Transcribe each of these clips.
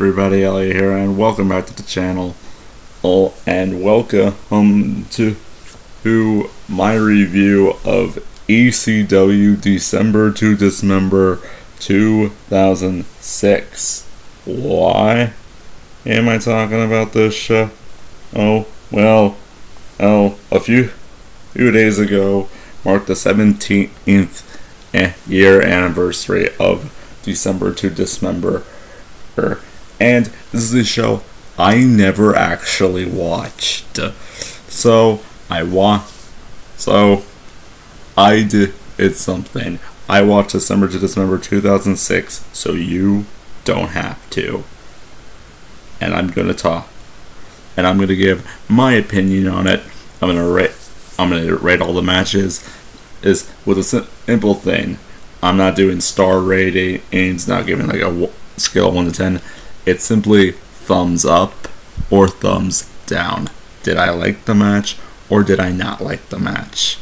everybody, Elliot here, and welcome back to the channel. And welcome to my review of ECW December to Dismember 2006. Why am I talking about this show? A few days ago marked the 17th year anniversary of December to Dismember. And this is a show I never actually watched. So I did something. I watched December to Dismember 2006, so you don't have to. And I'm gonna talk. And I'm gonna give my opinion on it. I'm gonna rate all the matches. Is with a simple thing. I'm not doing star ratings, not giving like a scale of 1 to 10. It's simply thumbs up or thumbs down. Did I like the match or did I not like the match?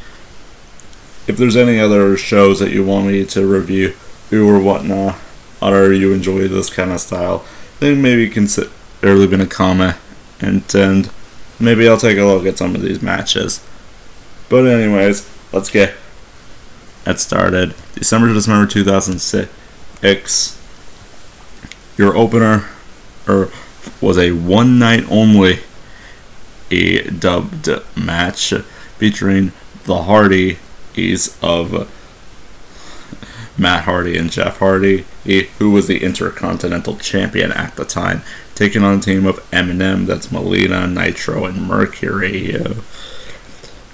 If there's any other shows that you want me to review or whatnot, or you enjoy this kind of style, then maybe consider leaving a comment and maybe I'll take a look at some of these matches. But anyways, let's get started. December to Dismember 2006. Your opener was a one night only dubbed match featuring the Hardys of Matt Hardy and Jeff Hardy, who was the Intercontinental Champion at the time, taking on a team of Eminem, that's Melina, Nitro, and Mercury.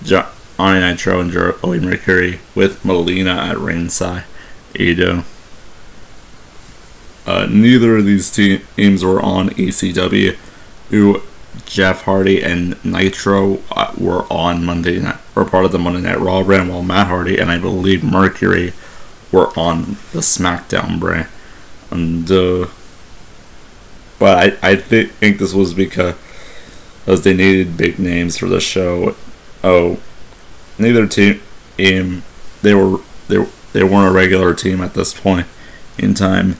Johnny Nitro and Joey Mercury with Melina at ringside. Neither of these teams were on ECW. Jeff Hardy and Nitro were on Monday Night, or part of the Monday Night Raw brand, while Matt Hardy and I believe Mercury were on the SmackDown brand. And but I think this was because they needed big names for the show. Neither team they weren't a regular team at this point in time.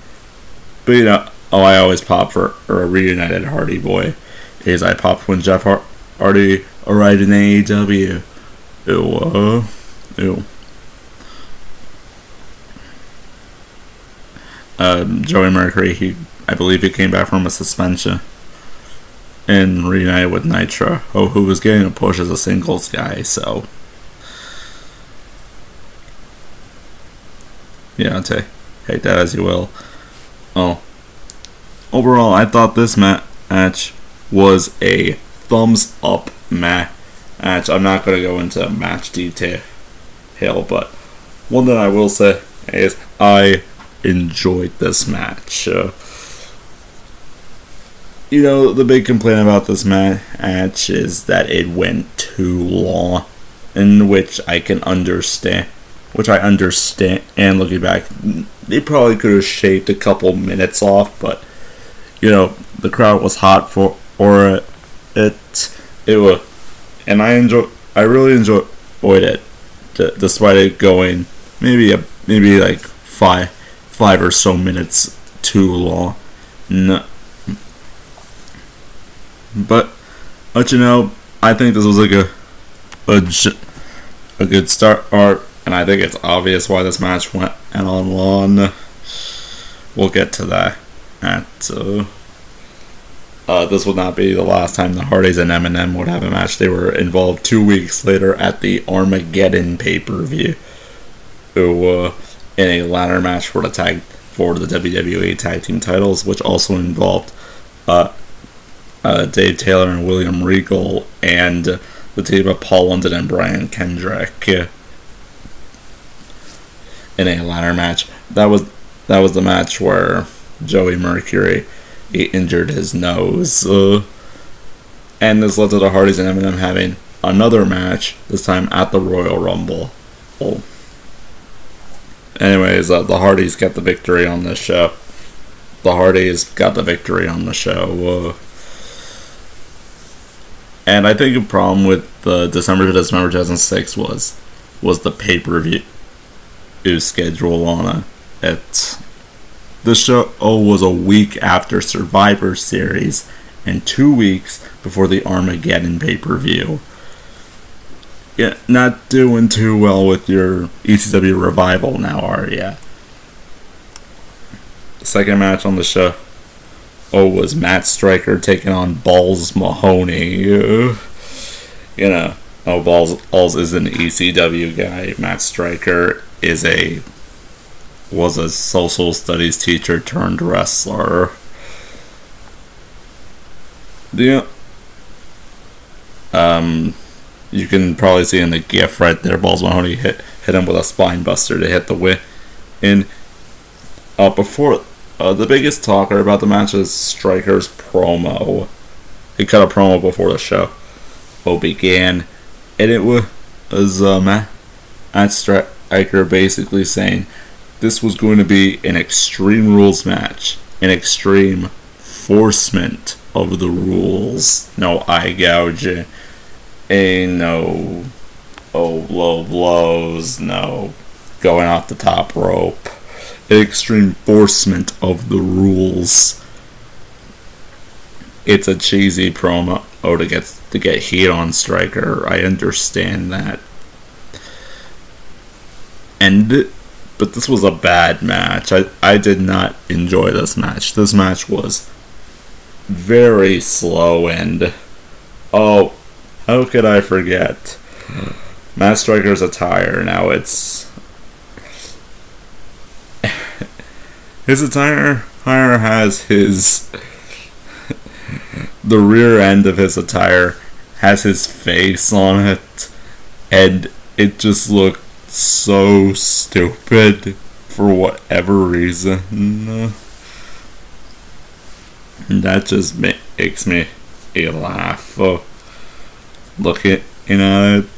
But I always pop for a reunited Hardy Boy. I popped when Jeff Hardy arrived in AEW. Joey Mercury, I believe he came back from a suspension and reunited with Nitro, who was getting a push as a singles guy, so yeah, take that as you will. Overall, I thought this match was a thumbs up match. I'm not going to go into match detail, but one thing I will say is I enjoyed this match. The big complaint about this match is that it went too long, in which I understand. And looking back, they probably could have shaved a couple minutes off, but the crowd was hot for it. It was, and I really enjoyed it, despite it going maybe like five or so minutes too long. No. But I think this was a good start, and I think it's obvious why this match went on long. We'll get to that. This would not be the last time the Hardys and Eminem would have a match. They were involved 2 weeks later at the Armageddon pay-per-view, in a ladder match for the WWE Tag Team titles, which also involved Dave Taylor and William Regal and the team of Paul London and Brian Kendrick in a ladder match. That was the match where Joey Mercury injured his nose, and this led to the Hardys and Eminem having another match, this time at the Royal Rumble. Anyways, the Hardys got the victory on this show. And I think a problem with the December to Dismember 2006 was the pay-per-view schedule on it. The show was a week after Survivor Series and 2 weeks before the Armageddon pay-per-view. Yeah, not doing too well with your ECW revival now, are ya? The second match on the show was Matt Striker taking on Balls Mahoney. Balls is an ECW guy. Matt Striker was a social studies teacher turned wrestler. You can probably see in the GIF right there, Balls Mahoney hit him with a spine buster to hit the win. Before the biggest talker about the match is Striker's promo. He cut a promo before the show began, and it was Matt Striker basically saying this was going to be an Extreme Rules match, an extreme enforcement of the rules. No eye gouging, no low blows, no going off the top rope. An extreme enforcement of the rules. It's a cheesy promo to get heat on Striker. I understand that. But this was a bad match. I did not enjoy this match. This match was very slow and how could I forget? Matt Striker's attire. Now it's his attire has the rear end of his attire has his face on it, and it just looked so stupid for whatever reason. That just makes me laugh looking at it.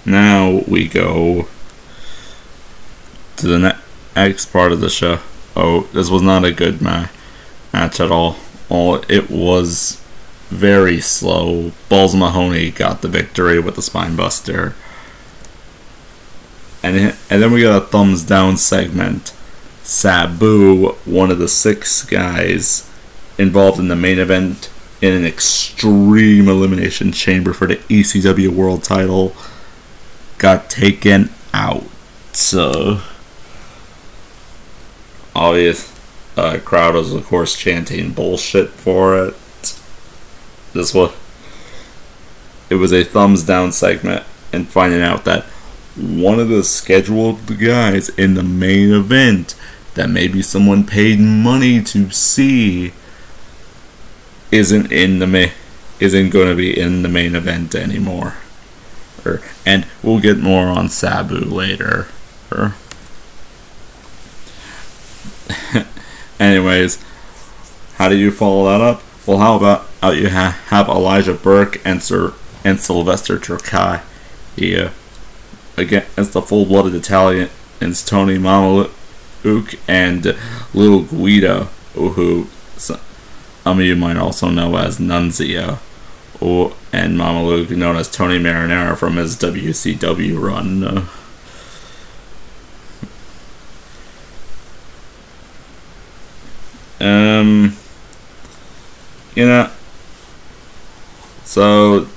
Now we go to the next part of the show. This was not a good match at all. It was very slow. Balls Mahoney got the victory with the spine buster. And then we got a thumbs down segment. Sabu, one of the 6 guys involved in the main event in an extreme elimination chamber for the ECW world title, got taken out. So obvious crowd was of course chanting bullshit for it. It was a thumbs down segment, and finding out that one of the scheduled guys in the main event that maybe someone paid money to see isn't going to be in the main event anymore. And we'll get more on Sabu later. Anyways, how do you follow that up? Well, how about you have Elijah Burke and Sylvester Terkay against the full-blooded Italians Tony Mamaluke and Lil Guido, who some of you might also know as Nunzio, and Mamaluke known as Tony Marinara from his WCW run. So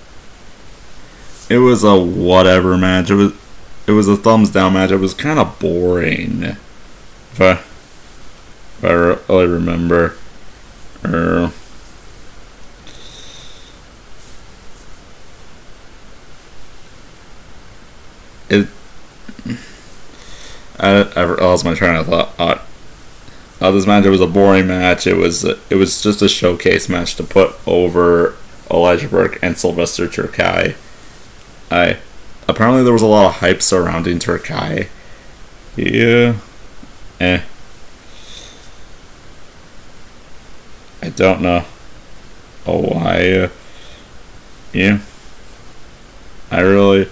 it was a whatever match. It was a thumbs down match. It was kind of boring, if I really remember. I lost my train of thought. This match, it was a boring match. It was just a showcase match to put over Elijah Burke and Sylvester Terkay. Apparently there was a lot of hype surrounding Terkay. Yeah. I don't know why. Yeah. I really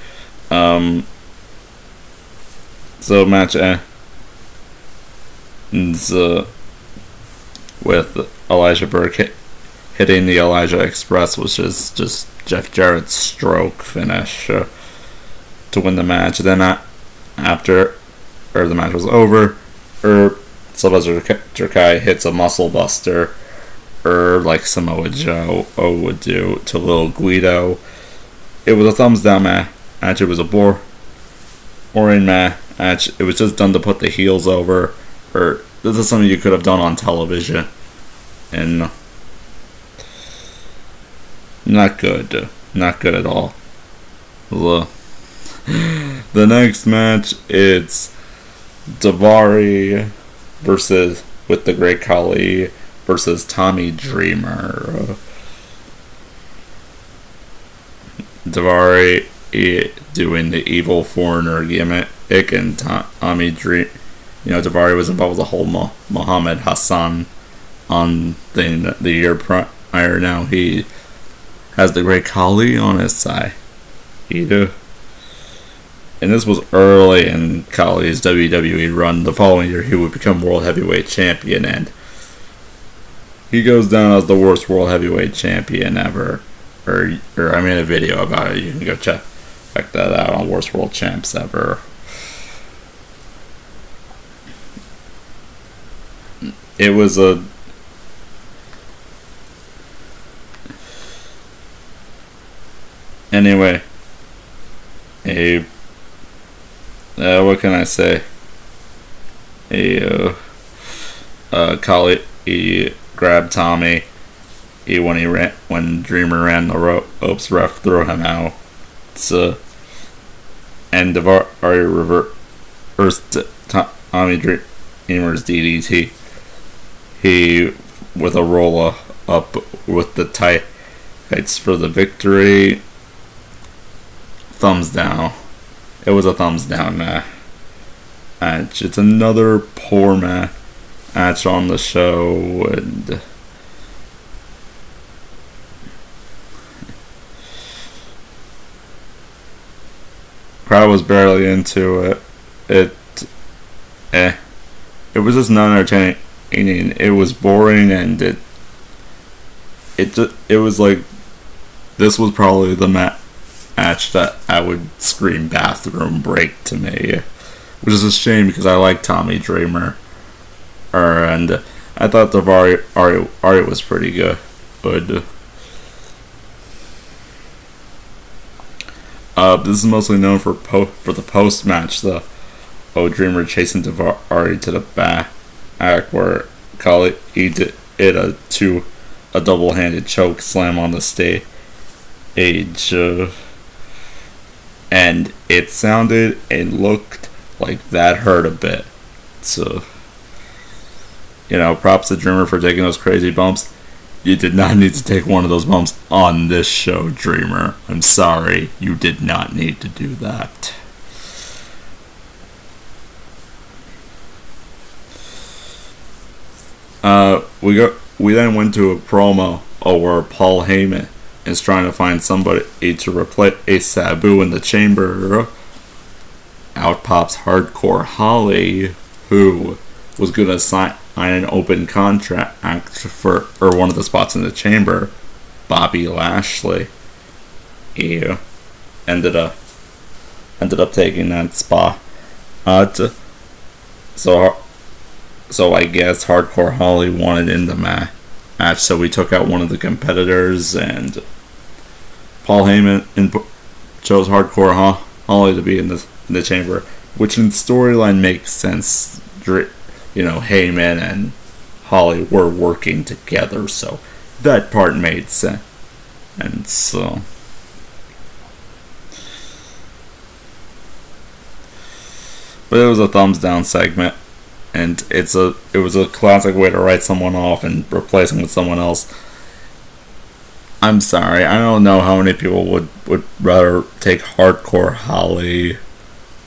so match with Elijah Burke hitting the Elijah Express, which is just Jeff Jarrett's stroke finish. to win the match. Then after the match was over, Sylvester Terkay hits a muscle buster, like Samoa Joe would do to Lil Guido. It was a thumbs down match. It was a boring match. It was just done to put the heels over. This is something you could have done on television, and not good at all. The next match, it's Daivari with the Great Khali versus Tommy Dreamer. Daivari doing the evil foreigner gimmick, and Tommy Dreamer. Daivari was involved with the whole Muhammad Hassan on thing the year prior. Now he has the Great Khali on his side. And this was early in Khali's WWE run. The following year, he would become World Heavyweight Champion, and he goes down as the worst World Heavyweight Champion ever. I made a video about it. You can go check that out on Worst World Champs Ever. It was a anyway. What can I say? Khali, he grabbed Tommy. When Dreamer ran the ropes, ref threw him out. And Daivari reversed Tommy Dreamer's DDT. He with a roll up with the tights for the victory. Thumbs down. It was a thumbs down match. It's another poor match on the show, and crowd was barely into it. It was just not entertaining. It was boring, and it was like, this was probably the match that I would scream bathroom break to me, which is a shame because I like Tommy Dreamer, and I thought the Ari was pretty good. This is mostly known for the post match, the Dreamer chasing Daivari to the back, where Khali did a double-handed choke slam on the stage. And it sounded and looked like that hurt a bit. So, props to Dreamer for taking those crazy bumps. You did not need to take one of those bumps on this show, Dreamer. I'm sorry, you did not need to do that. We then went to a promo where Paul Heyman is trying to find somebody to replace Sabu in the chamber. Out pops Hardcore Holly, who was going to sign an open contract for one of the spots in the chamber. Bobby Lashley. He ended up taking that spot. So I guess Hardcore Holly wanted in the match, so we took out one of the competitors, and Paul Heyman chose Hardcore Holly to be in the chamber, which in storyline makes sense. Heyman and Holly were working together, so that part made sense. And so, but it was a thumbs down segment. And it was a classic way to write someone off and replace them with someone else. I'm sorry, I don't know how many people would rather take Hardcore Holly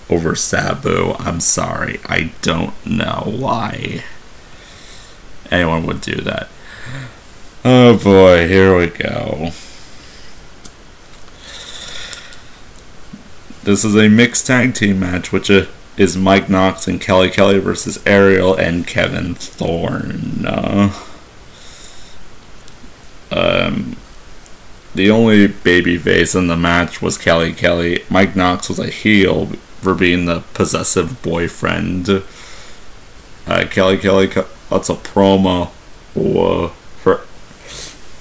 over Sabu. I'm sorry, I don't know why anyone would do that. Oh boy, here we go. This is a mixed tag team match, which is Mike Knox and Kelly Kelly versus Ariel and Kevin Thorne. the only baby face in the match was Kelly. Mike Knox was a heel for being the possessive boyfriend. Kelly cuts a promo for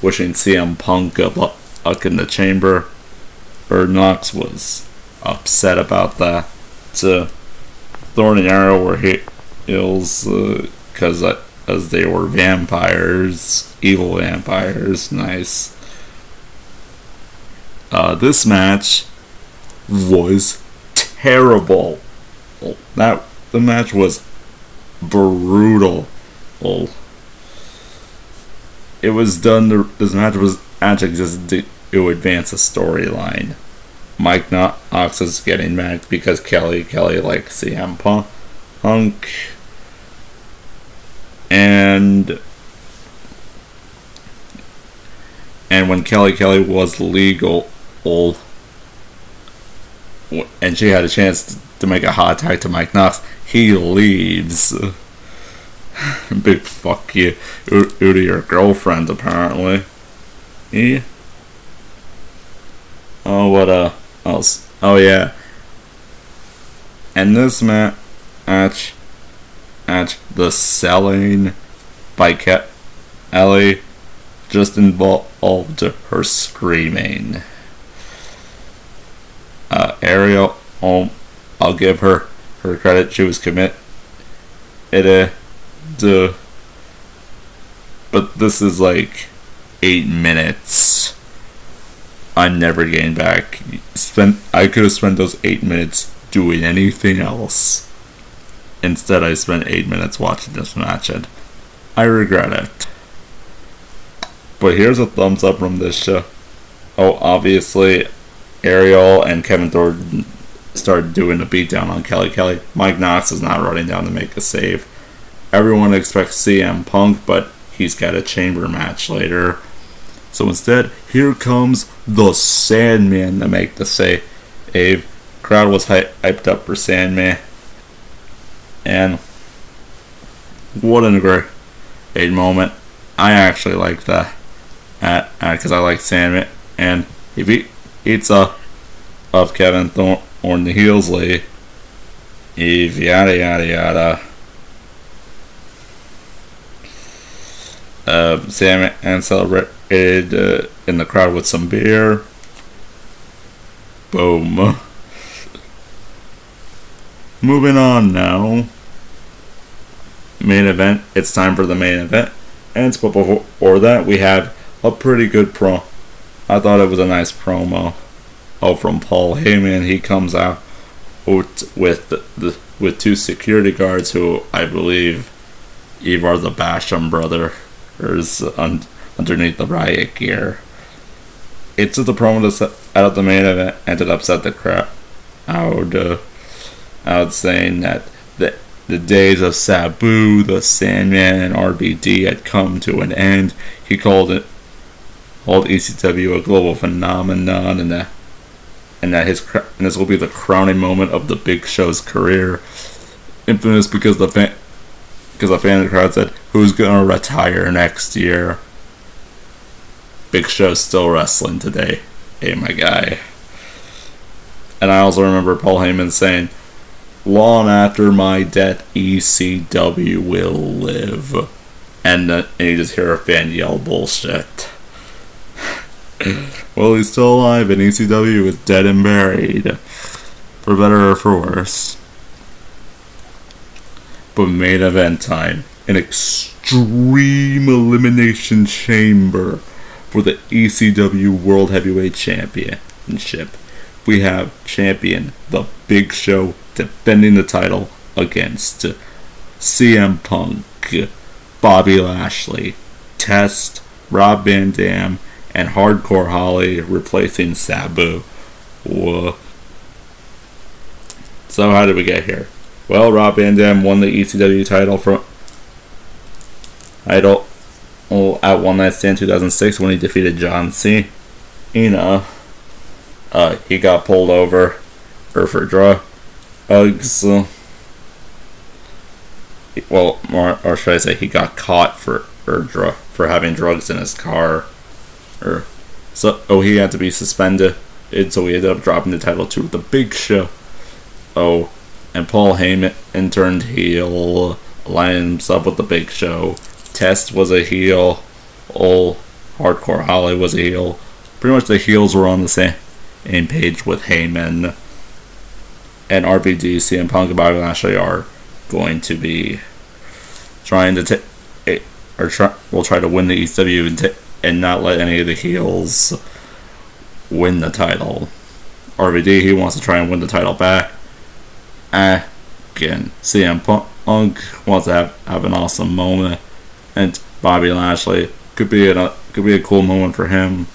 wishing CM Punk good luck in the chamber. Or Knox was upset about that. Thorn and Arrow were heels because as they were vampires, evil vampires. Nice. This match was terrible. The match was brutal. It was done. This match was actually just to advance a storyline. Mike Knox is getting mad because Kelly likes CM Punk, and when Kelly was legal, and she had a chance to make a hot tag to Mike Knox, he leaves. Big fuck you to your girlfriend, apparently. Yeah. Oh, what else? Oh, yeah. And this match, the selling by Ellie just involved her screaming. Ariel, I'll give her credit. She was committed. But this is like 8 minutes. I'm never getting back. I could have spent those 8 minutes doing anything else. Instead, I spent 8 minutes watching this match, and I regret it. But here's a thumbs up from this show. Oh, obviously, Ariel and Kevin Thornton started doing a beatdown on Kelly. Mike Knox is not running down to make a save. Everyone expects CM Punk, but he's got a chamber match later. So instead, here comes the Sandman to make the save. Crowd was hyped up for Sandman. And what a great moment. I actually like that. Because I like Sandman. And if he eats up Kevin Thorne, the heels lead. If yada yada yada. Sandman celebrated in the crowd with some beer. Boom. Moving on now. Main event. It's time for the main event. And before that, we have a pretty good promo. I thought it was a nice promo. From Paul Heyman. He comes out with two security guards who I believe are the Basham brothers underneath the riot gear. It's just a promo to set out the main event and to upset the crowd. Out saying that the days of Sabu, the Sandman, and RVD had come to an end. He called ECW a global phenomenon, and that this will be the crowning moment of the Big Show's career. Infamous because the fan of the crowd said, "Who's gonna retire next year?" Big Show's still wrestling today. Hey, my guy. And I also remember Paul Heyman saying, "Long after my death, ECW will live." And you just hear a fan yell bullshit. Well, he's still alive, and ECW is dead and buried. For better or for worse. But main event time. An extreme elimination chamber for the ECW World Heavyweight Championship. We have champion The Big Show defending the title against CM Punk, Bobby Lashley, Test, Rob Van Dam, and Hardcore Holly replacing Sabu. Whoa. So how did we get here? Well, Rob Van Dam won the ECW title at One Night Stand 2006 when he defeated John Cena. He got pulled over for drugs. Well, or should I say, he got caught for having drugs in his car. So he had to be suspended, and so he ended up dropping the title to the Big Show. And Paul Heyman turned heel, aligning himself with the Big Show. Test was a heel. Hardcore Holly was a heel. Pretty much the heels were on the same page with Heyman. And RVD, CM Punk, and Bobby Lashley are going to be trying to will try to win the ECW and not let any of the heels win the title. RVD, he wants to try and win the title back. Again, CM Punk wants to have an awesome moment, and Bobby Lashley could be a cool moment for him.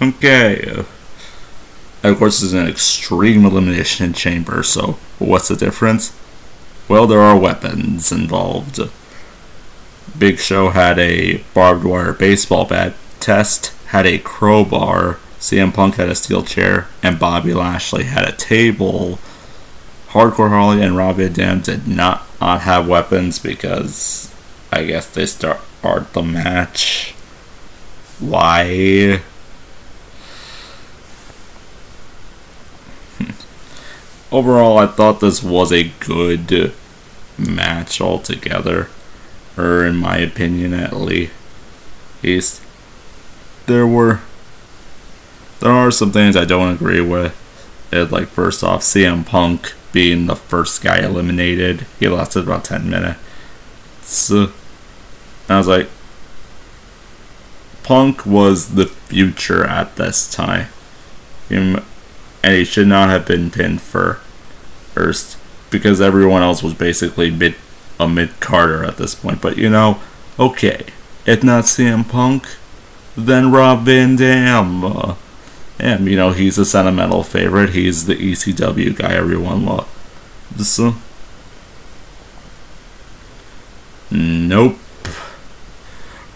Okay. And of course, it's an extreme elimination chamber, so what's the difference? Well, there are weapons involved. Big Show had a barbed wire baseball bat. Test had a crowbar. CM Punk had a steel chair. And Bobby Lashley had a table. Hardcore Holly and Rob Van Dam did not have weapons because I guess they start the match. Why? Overall, I thought this was a good match altogether, or in my opinion at least. There are some things I don't agree with. Like, first off, CM Punk being the first guy eliminated. He lasted about 10 minutes. And I was like, Punk was the future at this time. And he should not have been pinned first, because everyone else was basically a mid-carder at this point. But okay, if not CM Punk, then Rob Van Dam. And he's a sentimental favorite. He's the ECW guy everyone loves. So, nope.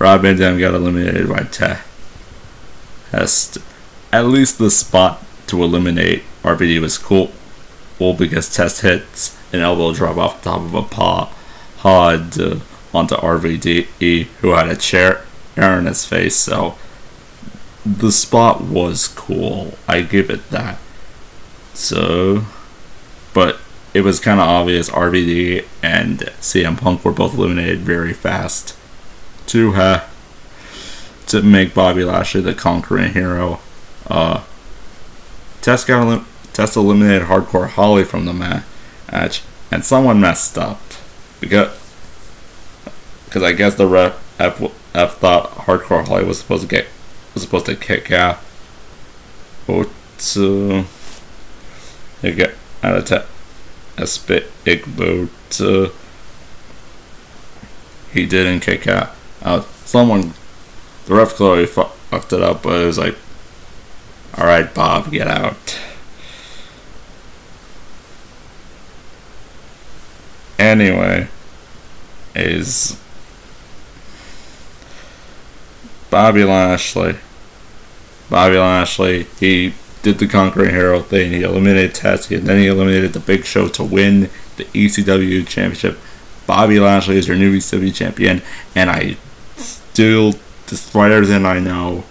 Rob Van Dam got eliminated by Test. At least the spot to eliminate RVD was cool because Test hits an elbow drop off the top of a pod onto RVD, who had a chair in his face. So the spot was cool. I give it that. So, but it was kind of obvious RVD and CM Punk were both eliminated very fast to make Bobby Lashley the conquering hero. Test eliminated Hardcore Holly from the match, and someone messed up because I guess the ref thought Hardcore Holly was supposed to kick out, but you get out of a big boot. He didn't kick out. The ref clearly fucked it up, but it was like, alright, Bob, get out. Anyway, is Bobby Lashley, he did the Conquering Hero thing. He eliminated Test, and then he eliminated the Big Show to win the ECW Championship. Bobby Lashley is your new ECW champion, and I still, despite everything I know,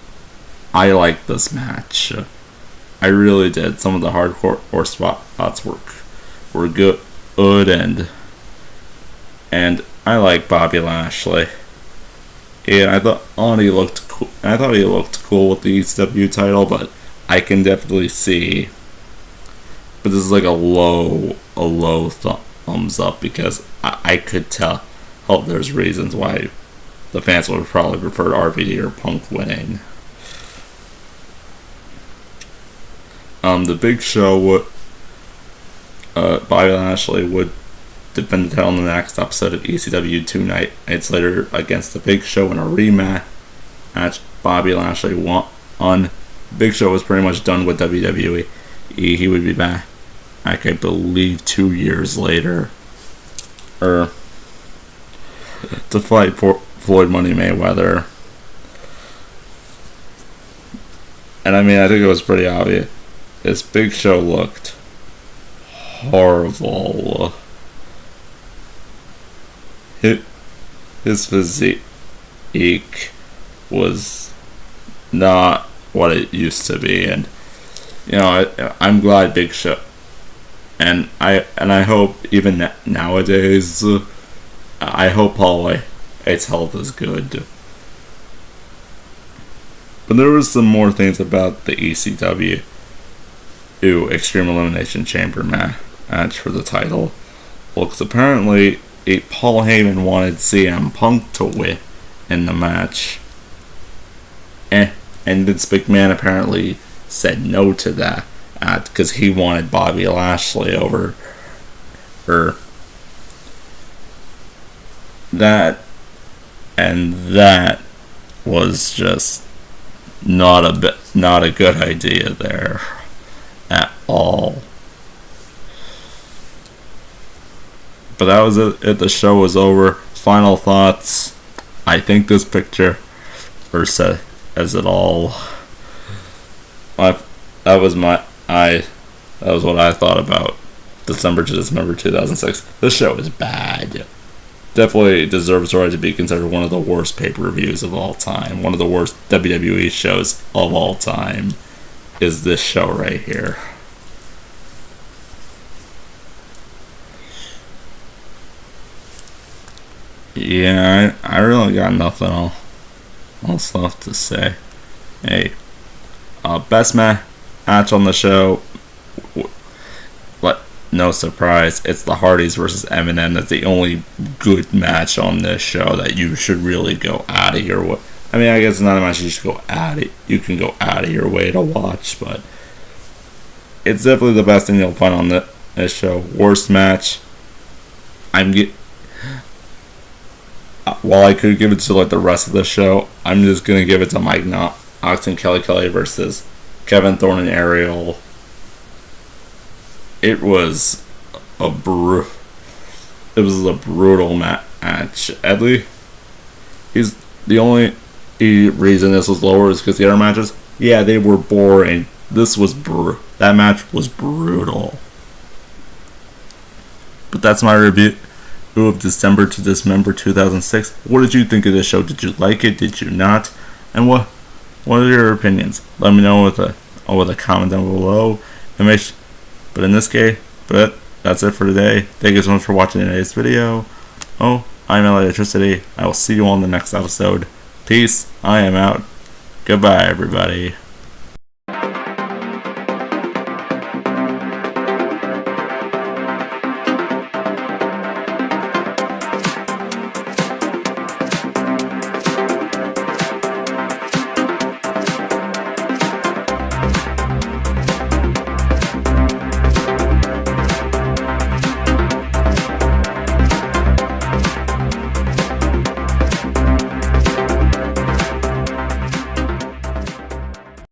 I like this match. I really did. Some of the hardcore spots were good, and I like Bobby Lashley. And I thought he looked cool. With the ECW title, but I can definitely see. But this is like a low thumbs up, because I could tell. There's reasons why the fans would probably prefer RVD or Punk winning. The Big Show Bobby Lashley would defend the title in the next episode of ECW 2 nights later against the Big Show in a rematch. Bobby Lashley won. Big Show was pretty much done with WWE. He would be back, I believe, 2 years later, to fight Floyd Money Mayweather. And I think it was pretty obvious. This Big Show looked horrible. His physique was not what it used to be, and I'm glad Big Show, and I hope even nowadays, I hope Paul its health is good. But there was some more things about the ECW Extreme Elimination Chamber match for the title. Well, because apparently Paul Heyman wanted CM Punk to win in the match. And Vince McMahon apparently said no to that because he wanted Bobby Lashley over that. And that was just not a good idea there at all. But that was it. The show was over. Final thoughts. I think this picture says it all. That was what I thought about December to Dismember 2006. This show is bad. Definitely deserves the right to be considered one of the worst pay-per-views of all time. One of the worst WWE shows of all time is this show right here. Yeah, I really got nothing else left to say. Hey, best match on the show. No surprise, it's the Hardys versus Eminem. That's the only good match on this show that you should really go out of your way. I mean, I guess it's not a match you should go out of. You can go out of your way to watch, but it's definitely the best thing you'll find on this show. Worst match, while I could give it to the rest of the show, I'm just gonna give it to Mike Knox and Kelly versus Kevin Thorne and Ariel. It was a brutal match. Edley, he's the only reason this was lower is because the other matches, yeah, they were boring. This was that match was brutal. But that's my review of December to Dismember 2006. What did you think of this show? Did you like it? Did you not? And what are your opinions? Let me know with a comment down below. And but in this case, that's it for today. Thank you so much for watching today's video. I'm Elliot. I will see you on the next episode. Peace. I am out. Goodbye, everybody.